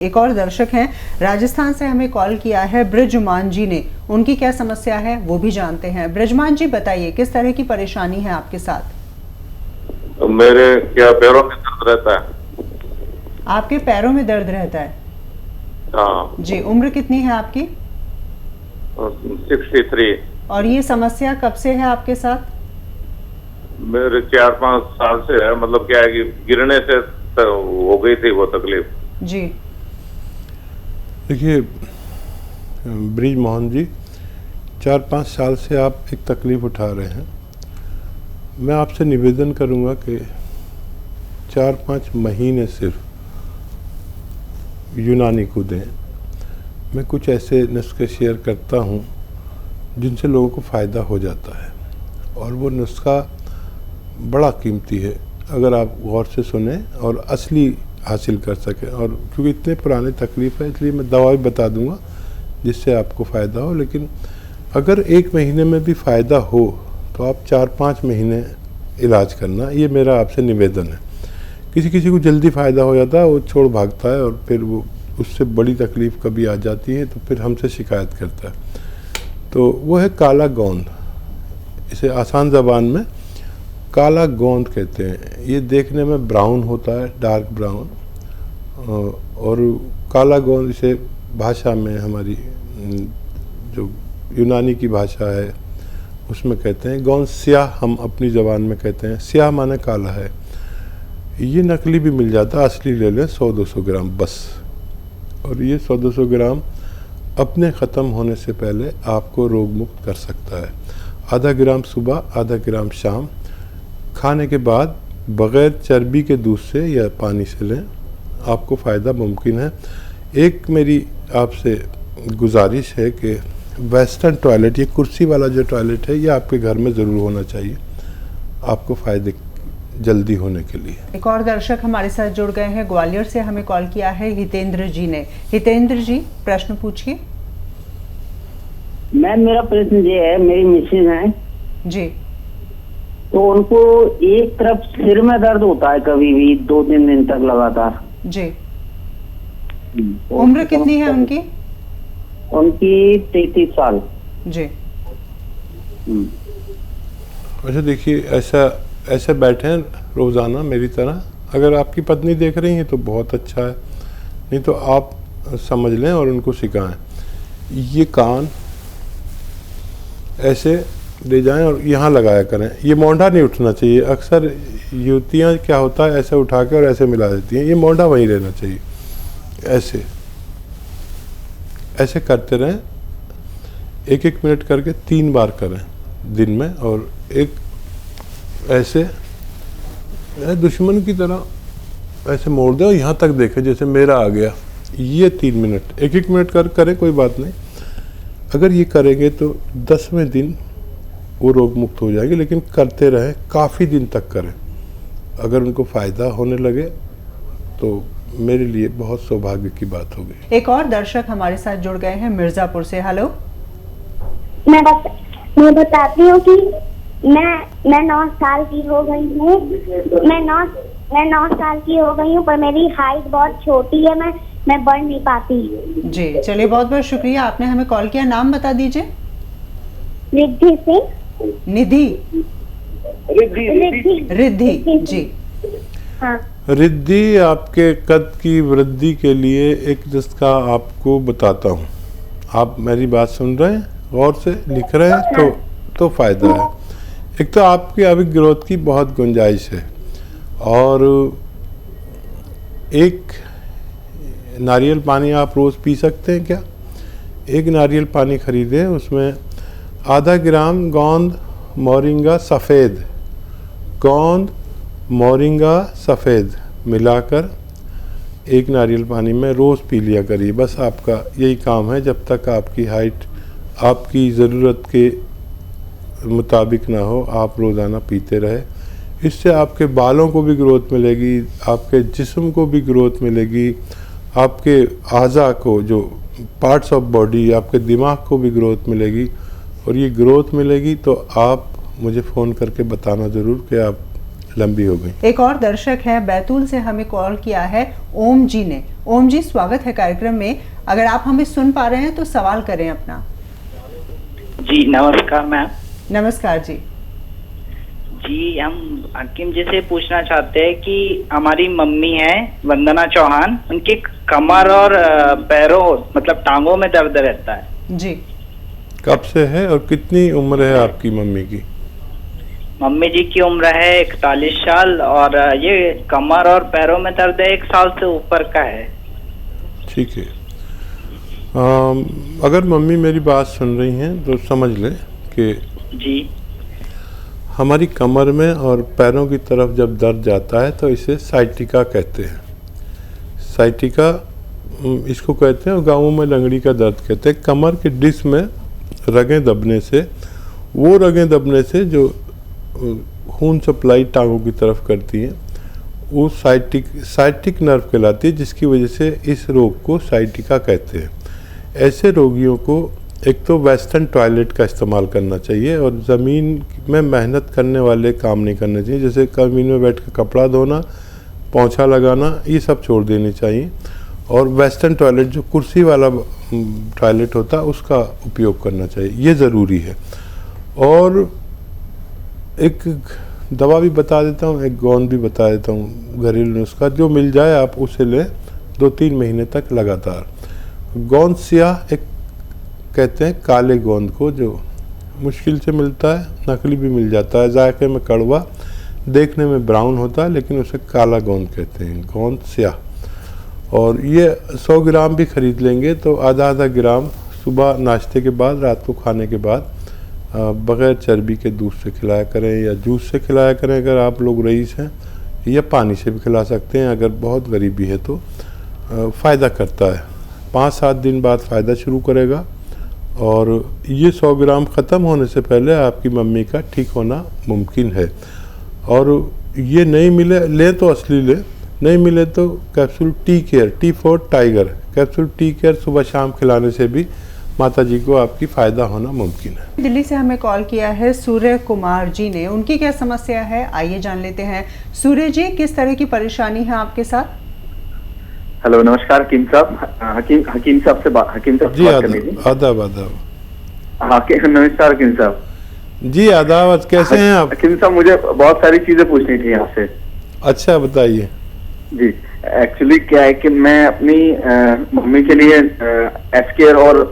एक और दर्शक हैं राजस्थान से, हमें कॉल किया है ब्रिजमान जी ने। उनकी क्या समस्या है वो भी जानते हैं। ब्रिजमान जी बताइए, किस तरह की परेशानी है आपके साथ? मेरे क्या पैरों में दर्द रहता है। आपके पैरों में दर्द रहता है? हाँ जी। उम्र कितनी है आपकी? 63। और ये समस्या कब से है आपके साथ? मेरे 4-5 साल से है। मतलब क्या है कि गिरने से हो गई थी वो तकलीफ। जी देखिए ब्रिज मोहन जी, 4-5 साल से आप एक तकलीफ़ उठा रहे हैं। मैं आपसे निवेदन करूंगा कि 4-5 महीने सिर्फ यूनानी को दें। मैं कुछ ऐसे नुस्खे शेयर करता हूं जिनसे लोगों को फ़ायदा हो जाता है, और वो नुस्खा बड़ा कीमती है अगर आप गौर से सुने और असली हासिल कर सकें। और क्योंकि इतने पुराने तकलीफ़ है, इसलिए मैं दवा भी बता दूंगा जिससे आपको फ़ायदा हो। लेकिन अगर 1 महीने में भी फ़ायदा हो तो आप 4-5 महीने इलाज करना, ये मेरा आपसे निवेदन है। किसी किसी को जल्दी फ़ायदा हो जाता है, वो छोड़ भागता है, और फिर वो उससे बड़ी तकलीफ़ कभी आ जाती है तो फिर हमसे शिकायत करता है। तो वो है काला गोंद। इसे आसान ज़बान में काला गोंद कहते हैं। ये देखने में ब्राउन होता है, डार्क ब्राउन। और काला गोंद इसे भाषा में, हमारी जो यूनानी की भाषा है उसमें कहते हैं गोंद स्याह। हम अपनी ज़बान में कहते हैं स्याह, माने काला है। ये नकली भी मिल जाता है, असली ले लें 100-200 ग्राम बस। और ये 100-200 ग्राम अपने ख़त्म होने से पहले आपको रोग मुक्त कर सकता है। आधा ग्राम सुबह, आधा ग्राम शाम, खाने के बाद बग़ैर चर्बी के दूध से या पानी से लें, आपको फ़ायदा मुमकिन है। एक मेरी आपसे गुजारिश है कि वेस्टर्न टॉयलेट, ये कुर्सी वाला जो टॉयलेट है, ये आपके घर में ज़रूर होना चाहिए आपको फ़ायदे जल्दी होने के लिए। एक और दर्शक हमारे साथ जुड़ गए हैं, ग्वालियर से हमें कॉल किया है हितेंद्र जी ने। हितेंद्र जी, प्रश्न पूछिए। मैम मेरा प्रश्न ये है, मेरी मिसेज हैं जी, तो उनको एक तरफ सिर में दर्द होता है कभी भी 2-3 दिन तक लगातार। जी। उम्र कितनी है उनकी? उनकी 33 साल। जी। अच्छा देखिए, ऐसे बैठे हैं रोज़ाना मेरी तरह। अगर आपकी पत्नी देख रही हैं तो बहुत अच्छा है, नहीं तो आप समझ लें और उनको सिखाएं। ये कान ऐसे ले जाएं और यहाँ लगाया करें। ये मोंढा नहीं उठना चाहिए। अक्सर युवतियाँ क्या होता है, ऐसे उठा के और ऐसे मिला देती हैं। ये मोंढा वहीं रहना चाहिए। ऐसे ऐसे करते रहें, 1-1 मिनट करके 3 बार करें दिन में। और एक ऐसे दुश्मन की तरह ऐसे मोड़ दें और यहाँ तक देखें जैसे मेरा आ गया। ये 3 मिनट, 1-1 मिनट करें, कोई बात नहीं। अगर ये करेंगे तो 10वें दिन वो रोग मुक्त हो जाएगी। लेकिन करते रहें, काफ़ी दिन तक करें। अगर उनको फ़ायदा होने लगे तो मेरे लिए बहुत सौभाग्य की बात होगी। एक और दर्शक हमारे साथ जुड़ गए हैं मिर्ज़ापुर से। हेलो। मैं बताती हूँ कि मैं 9 साल की हो गई हूँ। मैं 9 साल की हो गई हूँ, पर मेरी हाइट बहुत छोटी है। मैं बढ़ नहीं पाती। जी, चलिए, बहुत बहुत शुक्रिया, आपने हमें कॉल किया। नाम बता दीजिए। रिद्धि सिंह। निधि? रिद्धि जी। हाँ। रिद्धि, आपके कद की वृद्धि के लिए एक नुस्खा आपको बताता हूँ। आप मेरी बात सुन रहे हैं, गौर से लिख रहे हैं, तो फ़ायदा है। एक तो आपकी अभी ग्रोथ की बहुत गुंजाइश है। और एक नारियल पानी आप रोज़ पी सकते हैं क्या? एक नारियल पानी खरीदें, उसमें आधा ग्राम गोंद मोरिंगा सफ़ेद, गोंद मोरिंगा सफ़ेद मिलाकर एक नारियल पानी में रोज़ पी लिया करिए। बस आपका यही काम है, जब तक आपकी हाइट आपकी ज़रूरत के मुताबिक ना हो, आप रोज़ाना पीते रहे। इससे आपके बालों को भी ग्रोथ मिलेगी, आपके जिस्म को भी ग्रोथ मिलेगी, आपके आज़ा को, जो पार्ट्स ऑफ बॉडी, आपके दिमाग को भी ग्रोथ मिलेगी। और ये ग्रोथ मिलेगी तो आप मुझे फ़ोन करके बताना ज़रूर कि आप लंबी हो गई। एक और दर्शक है बैतूल से, हमें कॉल किया है ओम जी ने। ओम जी, स्वागत है कार्यक्रम में। अगर आप हमें सुन पा रहे हैं तो सवाल करें अपना। जी नमस्कार मैम। नमस्कार जी। जी हम हकीम जी से पूछना चाहते हैं कि हमारी मम्मी है वंदना चौहान, उनकी कमर और पैरों मतलब टांगों में दर्द रहता है जी। कब से है और कितनी उम्र है आपकी मम्मी की? मम्मी जी की उम्र है 41 साल और ये कमर और पैरों में दर्द 1 साल से ऊपर का है। ठीक है। अगर मम्मी मेरी बात सुन रही हैं तो समझ लें कि जी हमारी कमर में और पैरों की तरफ जब दर्द जाता है तो इसे साइटिका कहते हैं। साइटिका इसको कहते हैं और गाँवों में लंगड़ी का दर्द कहते हैं। कमर के डिस्क में रगें दबने से, वो रगें दबने से जो खून सप्लाई टांगों की तरफ करती हैं वो साइटिक नर्व कहलाती है, जिसकी वजह से इस रोग को साइटिका कहते हैं। ऐसे रोगियों को एक तो वेस्टर्न टॉयलेट का इस्तेमाल करना चाहिए और ज़मीन में मेहनत करने वाले काम नहीं करने चाहिए, जैसे ज़मीन में बैठ कर कपड़ा धोना, पोंछा लगाना, ये सब छोड़ देनी चाहिए। और वेस्टर्न टॉयलेट जो कुर्सी वाला टॉयलेट होता है उसका उपयोग करना चाहिए, ये ज़रूरी है। और एक दवा भी बता देता हूँ, एक गोंद भी बता देता हूँ, घरेलू नुस्खा जो मिल जाए आप उसे लें 2-3 महीने तक लगातार। गोंद स्याह एक कहते हैं काले गोंद को, जो मुश्किल से मिलता है, नकली भी मिल जाता है, जायके में कड़वा, देखने में ब्राउन होता है लेकिन उसे काला गोंद कहते हैं, गोंद स्याह। और ये 100 ग्राम भी खरीद लेंगे तो आधा ग्राम सुबह नाश्ते के बाद, रात को खाने के बाद बग़ैर चर्बी के दूध से खिलाया करें या जूस से खिलाया करें अगर आप लोग रईस हैं, या पानी से भी खिला सकते हैं अगर बहुत गरीबी है तो। फ़ायदा करता है, 5-7 दिन बाद फ़ायदा शुरू करेगा। और ये 100 ग्राम ख़त्म होने से पहले आपकी मम्मी का ठीक होना मुमकिन है। और ये नहीं मिले लें तो असली लें, नहीं मिले तो capsule tea care, T4 tiger capsule tea care सुबह शाम खिलाने से भी माता जी को आपकी फ़ायदा होना मुमकिन है। दिल्ली से हमें कॉल किया है सूर्य कुमार जी ने, उनकी क्या समस्या है आइए जान लेते हैं। सूर्य जी, किस तरह की परेशानी है आपके साथ? हेलो नमस्कार हकीम साहब। हकीम साहब से बात करनी थी। आदाब। हाँ नमस्कार हकीम साहब जी। आदाब, कैसे हैं आप? हकीम साहब मुझे बहुत सारी चीजें पूछनी थी आपसे। अच्छा बताइए। जी एक्चुअली क्या है कि मैं अपनी मम्मी के लिए एसकेयर और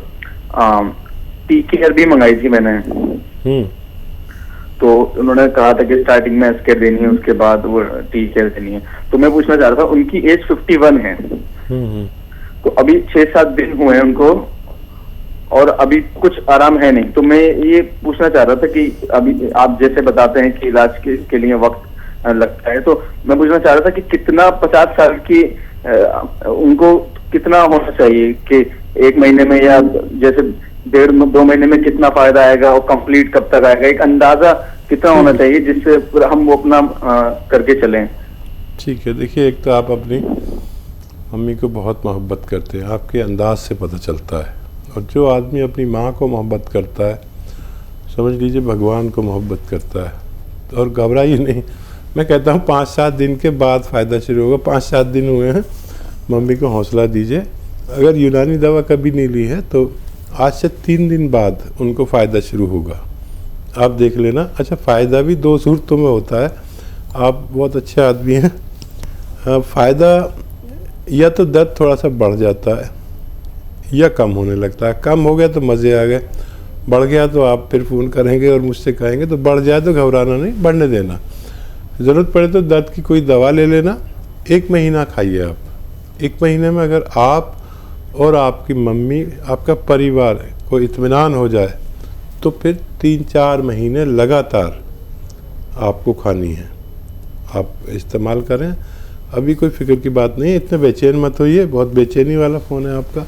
टी केयर भी मंगाई थी मैंने। तो उन्होंने कहा था कि स्टार्टिंग में एसकेयर देनी है, उसके बाद वो टी केयर देनी है। तो मैं पूछना चाह रहा था, उनकी एज 51 है, तो अभी 6-7 दिन हुए हैं उनको और अभी कुछ आराम है नहीं। तो मैं ये पूछना चाह रहा था कि अभी आप जैसे बताते हैं कि इलाज के लिए वक्त लगता है, तो मैं पूछना चाह रहा था कि कितना 50 साल की उनको कितना होना चाहिए कि 1 महीने में या जैसे 1.5-2 महीने में कितना फायदा आएगा और कंप्लीट कब तक आएगा, एक अंदाजा कितना होना चाहिए जिससे हम वो अपना करके चलें। ठीक है, देखिए एक तो आप अपनी मम्मी को बहुत मोहब्बत करते हैं, आपके अंदाज से पता चलता है। और जो आदमी अपनी माँ को मोहब्बत करता है समझ लीजिए भगवान को मोहब्बत करता है। और घबराइए नहीं, मैं कहता हूँ 5-7 दिन के बाद फ़ायदा शुरू होगा। 5-7 दिन हुए हैं, मम्मी को हौसला दीजिए। अगर यूनानी दवा कभी नहीं ली है तो आज से 3 दिन बाद उनको फ़ायदा शुरू होगा, आप देख लेना। अच्छा, फ़ायदा भी 2 सूरतों में होता है, आप बहुत अच्छे आदमी हैं। फ़ायदा या तो दर्द थोड़ा सा बढ़ जाता है या कम होने लगता है। कम हो गया तो मज़े आ गए, बढ़ गया तो आप फिर फ़ोन करेंगे और मुझसे कहेंगे। तो बढ़ जाए तो घबराना नहीं, बढ़ने देना। ज़रूरत पड़े तो दर्द की कोई दवा ले लेना। 1 महीना खाइए आप। 1 महीने में अगर आप और आपकी मम्मी, आपका परिवार को इत्मीनान हो जाए तो फिर 3-4 महीने लगातार आपको खानी है, आप इस्तेमाल करें। अभी कोई फिक्र की बात नहीं है, इतने बेचैन मत होइए। बहुत बेचैनी वाला फ़ोन है आपका,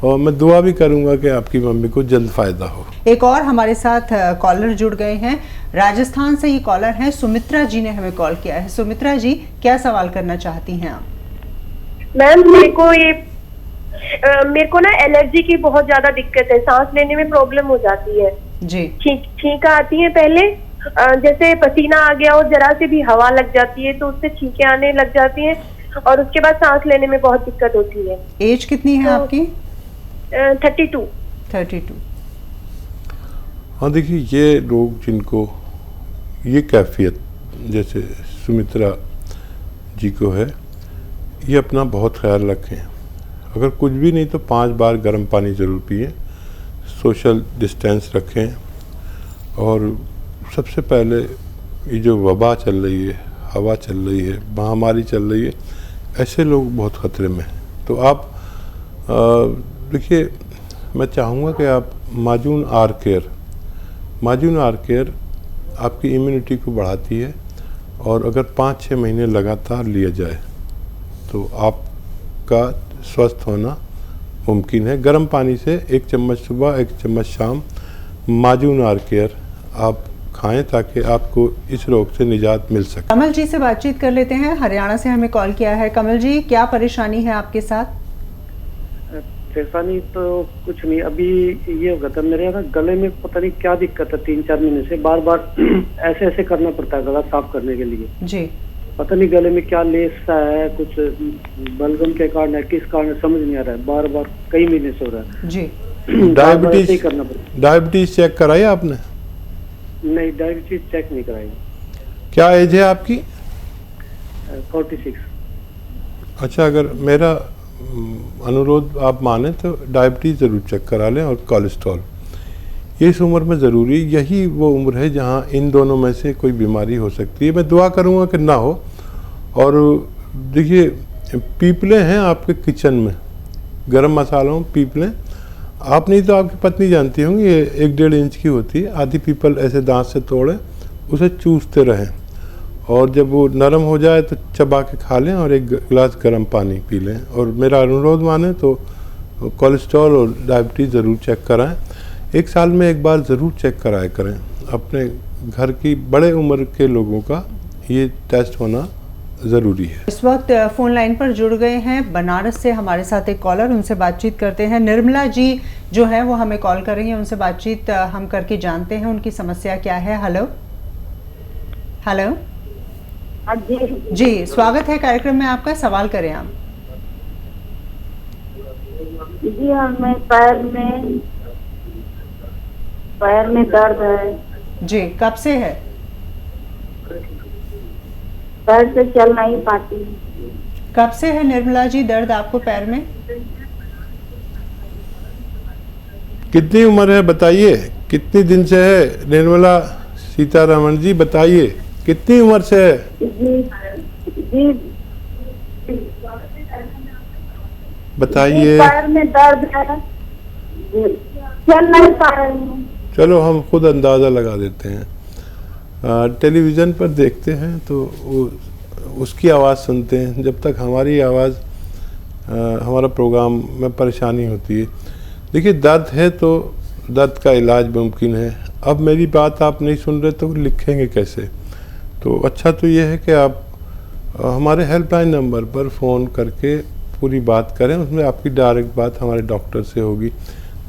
और मैं दुआ भी करूंगा कि आपकी मम्मी को जल्द फ़ायदा हो। एक और हमारे साथ कॉलर जुड़ गए हैं, राजस्थान से ये कॉलर हैं, सुमित्रा जी ने हमें कॉल किया है। सुमित्रा जी, क्या सवाल करना चाहती हैं आप? मैम मेरे को ना एलर्जी की बहुत ज्यादा दिक्कत है, सांस लेने में प्रॉब्लम हो जाती है जी। छींका आती है पहले, जैसे पसीना आ गया और जरा से भी हवा लग जाती है तो उससे छींकें आने लग जाती हैं और उसके बाद सांस लेने में बहुत दिक्कत होती है। एज कितनी है आपकी? 32। 32। हाँ देखिए, ये लोग जिनको ये कैफियत जैसे सुमित्रा जी को है, ये अपना बहुत ख्याल रखें। अगर कुछ भी नहीं तो 5 बार गर्म पानी ज़रूर पिए, सोशल डिस्टेंस रखें, और सबसे पहले ये जो वबा चल रही है, हवा चल रही है, महामारी चल रही है, ऐसे लोग बहुत ख़तरे में हैं। तो आप देखिए, मैं चाहूँगा कि आप माजून आर केयर आपकी इम्यूनिटी को बढ़ाती है, और अगर 5-6 महीने लगातार लिया जाए तो आपका स्वस्थ होना मुमकिन है। गर्म पानी से 1 चम्मच सुबह 1 चम्मच शाम माजून आर केयर आप खाएं ताकि आपको इस रोग से निजात मिल सके। कमल जी से बातचीत कर लेते हैं, हरियाणा से हमें कॉल किया है। कमल जी, क्या परेशानी है आपके साथ? परेशानी तो कुछ नहीं, अभी ये हो गया था मेरे ना गले में, पता नहीं क्या दिक्कत है, 3-4 महीने से बार बार ऐसे ऐसे करना पड़ता है गला साफ करने के लिए जी। पता नहीं गले में क्या लेस सा है, कुछ बलगम के कारण है, किस कारण समझ नहीं आ रहा है, बार बार कई महीने से हो रहा है जी। डायबिटीज करना पड़ता। डायबिटीज चेक कराई आपने? नहीं, डायबिटीज चेक नहीं कराई। क्या एज है आपकी? 46। अच्छा, अगर मेरा अनुरोध आप माने तो डायबिटीज़ ज़रूर चेक करा लें, और कोलेस्ट्रॉल। ये इस उम्र में ज़रूरी, यही वो उम्र है जहाँ इन दोनों में से कोई बीमारी हो सकती है। मैं दुआ करूँगा कि ना हो। और देखिए, पीपलें हैं आपके किचन में, गरम मसालों पीपलें, आप नहीं तो आपकी पत्नी जानती होंगी, ये 1-1.5 इंच की होती है। आधी पीपल ऐसे दांत से तोड़ें, उसे चूसते रहें, और जब वो नरम हो जाए तो चबा के खा लें और 1 गिलास गर्म पानी पी लें। और मेरा अनुरोध माने तो कोलेस्ट्रॉल और डायबिटीज़ ज़रूर चेक कराएं। 1 साल में 1 बार ज़रूर चेक कराया करें। अपने घर की बड़े उम्र के लोगों का ये टेस्ट होना ज़रूरी है। इस वक्त फ़ोन लाइन पर जुड़ गए हैं बनारस से हमारे साथ एक कॉलर, उनसे बातचीत करते हैं। निर्मला जी जो है वो हमें कॉल कर रही हैं, उनसे बातचीत हम करके जानते हैं उनकी समस्या क्या है। हेलो हेलो जी, स्वागत है कार्यक्रम में आपका, सवाल करें आप। जी हमें पैर में दर्द है जी। कब से है? पैर से चल नहीं पाती। कब से है निर्मला जी दर्द आपको पैर में? कितनी उम्र है बताइए, कितनी दिन से है? निर्मला सीतारमण जी बताइए, कितनी उम्र से है? जी बताइए। पैर में दर्द है, चल नहीं पा रही हूँ। चलो हम खुद अंदाज़ा लगा देते हैं। टेलीविज़न पर देखते हैं तो उसकी आवाज़ सुनते हैं, जब तक हमारी आवाज़ हमारा प्रोग्राम में परेशानी होती है। देखिए, दर्द है तो दर्द का इलाज मुमकिन है। अब मेरी बात आप नहीं सुन रहे तो लिखेंगे कैसे? तो अच्छा तो ये है कि आप हमारे हेल्पलाइन नंबर पर फ़ोन करके पूरी बात करें, उसमें आपकी डायरेक्ट बात हमारे डॉक्टर से होगी।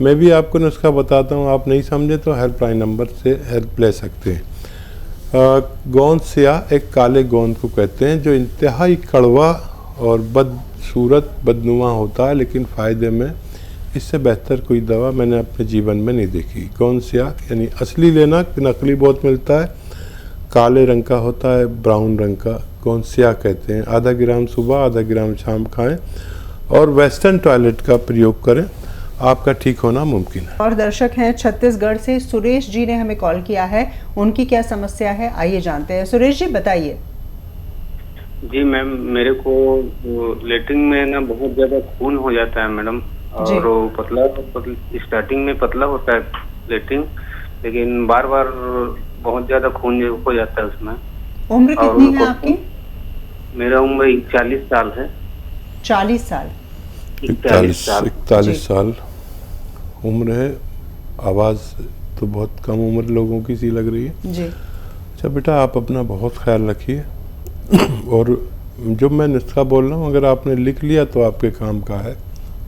मैं भी आपको नुस्खा बताता हूँ, आप नहीं समझे तो हेल्पलाइन नंबर से हेल्प ले सकते हैं। गोंद स्याह एक काले गोंद को कहते हैं, जो इंतहाई कड़वा और बदसूरत बदनुमा होता है, लेकिन फ़ायदे में इससे बेहतर कोई दवा मैंने अपने जीवन में नहीं देखी। गोंद स्याह यानी असली लेना, नकली बहुत मिलता है, काले रंग का होता है, ब्राउन रंग का, गोंद स्याह कहते हैं। आधा ग्राम सुबह, आधा ग्राम शाम खाएं, और वेस्टर्न टॉयलेट का प्रयोग करें, आपका ठीक होना मुमकिन है। और दर्शक हैं छत्तीसगढ़ से, सुरेश जी ने हमें कॉल किया है, उनकी क्या समस्या है आइए जानते हैं। सुरेश जी बताइए। जी मैम, मेरे को लेटरिन में ना बहुत ज्यादा खून हो जाता है मैडम, और वो पतला स्टार्टिंग में पतला होता है लेटरिन, लेकिन बार बार बहुत ज्यादा खून हो जाता है उसमें। उम्र कितनी है आपकी? मेरा उम्र 41 साल है। 40 साल? 41 साल उम्र है। आवाज़ तो बहुत कम उम्र लोगों की सी लग रही है जी। अच्छा बेटा, आप अपना बहुत ख्याल रखिए, और जो मैं नुस्खा बोल रहा हूँ अगर आपने लिख लिया तो आपके काम का है।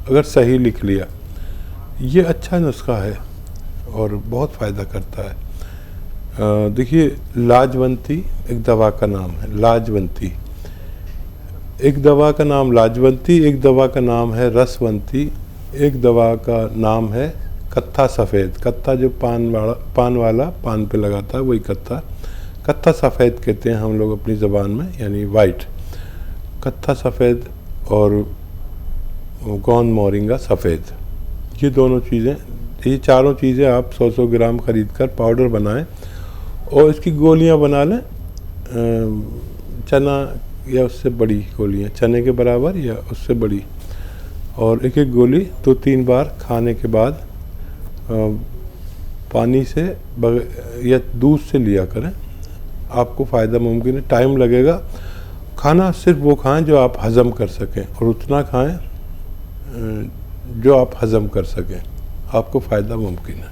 अगर सही लिख लिया, ये अच्छा नुस्खा है और बहुत फ़ायदा करता है। देखिए, लाजवंती एक दवा का नाम है। लाजवंती एक दवा का नाम, लाजवंती एक दवा का नाम है रसवंती, एक दवा का नाम है कत्था सफ़ेद। कत्था जो पान वाला पान पे लगाता है वही कत्था, कत्था सफ़ेद कहते हैं हम लोग अपनी ज़बान में, यानी वाइट। कत्था सफ़ेद और गौन मोरिंगा सफ़ेद, ये दोनों चीज़ें, ये चारों चीज़ें आप 100-100 ग्राम ख़रीद कर पाउडर बनाएं और इसकी गोलियां बना लें। चना या उससे बड़ी गोलियां, चने के बराबर या उससे बड़ी, और एक एक गोली 2-3 बार खाने के बाद पानी से या दूध से लिया करें, आपको फ़ायदा मुमकिन है। टाइम लगेगा। खाना सिर्फ वो खाएं जो आप हज़म कर सकें, और उतना खाएं जो आप हज़म कर सकें, आपको फ़ायदा मुमकिन है।